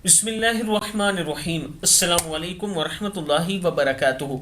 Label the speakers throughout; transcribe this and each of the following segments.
Speaker 1: बिस्मिल्लाहिर्रहमानिर्रहीम। अस्सलामु अलैकुम वरहमतुल्लाहि वबरकातुहू।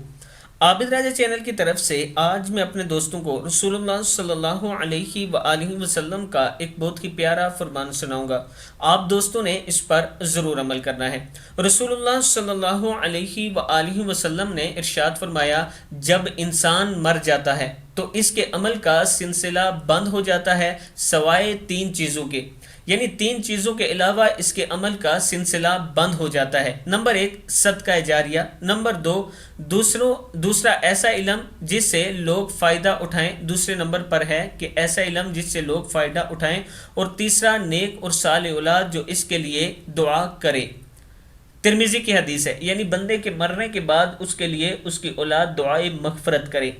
Speaker 1: आबिद राजा चैनल की तरफ से आज मैं अपने दोस्तों को रसूलुल्लाह सल्लल्लाहु अलैहि वआलिहि वसल्लम का एक बहुत ही प्यारा फरमान सुनाऊंगा। आप दोस्तों ने इस पर ज़रूर अमल करना है। रसूलुल्लाह सल्लल्लाहु अलैहि वआलिहि वसल्लम ने इरशाद फरमाया, जब इंसान मर जाता है तो इसके अमल का सिलसिला बंद हो जाता है सवाए तीन चीज़ों के, यानी तीन चीज़ों के अलावा इसके अमल का सिलसिला बंद हो जाता है। नंबर एक, सदका जारिया। नंबर दो, दूसरा ऐसा इल्म जिससे लोग फ़ायदा उठाएं। दूसरे नंबर पर है कि ऐसा इल्म जिससे लोग फ़ायदा उठाएं। और तीसरा, नेक और साले औलाद जो इसके लिए दुआ करे। तिरमिज़ी की हदीस है, यानी बंदे के मरने के बाद उसके लिए उसकी औलाद दुआए मग़फ़िरत करे।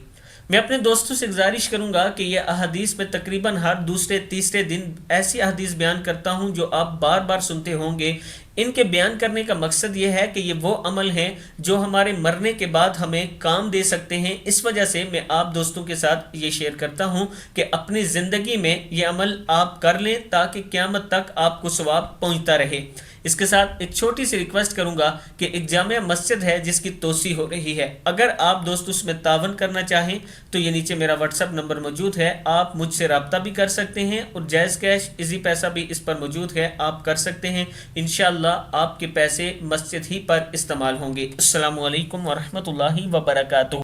Speaker 1: मैं अपने दोस्तों से गुजारिश करूंगा कि यह अहादीस में तकरीबन हर दूसरे तीसरे दिन ऐसी अहादीस बयान करता हूं जो आप बार बार सुनते होंगे। इनके बयान करने का मकसद ये है कि ये वो अमल हैं जो हमारे मरने के बाद हमें काम दे सकते हैं। इस वजह से मैं आप दोस्तों के साथ ये शेयर करता हूं कि अपनी ज़िंदगी में ये अमल आप कर लें ताकि क़यामत तक आपको सवाब पहुंचता रहे। इसके साथ एक छोटी सी रिक्वेस्ट करूंगा कि एक जामिया मस्जिद है जिसकी तोसी हो रही है, अगर आप दोस्त उसमें तावन करना चाहें तो ये नीचे मेरा व्हाट्सअप नंबर मौजूद है, आप मुझसे रब्ता भी कर सकते हैं और जायज़ कैश इजी पैसा भी इस पर मौजूद है, आप कर सकते हैं। इंशाअल्लाह आपके पैसे मस्जिद ही पर इस्तेमाल होंगे। अस्सलामु अलैकुम वरहमतुल्लाहि वबरकातुहू।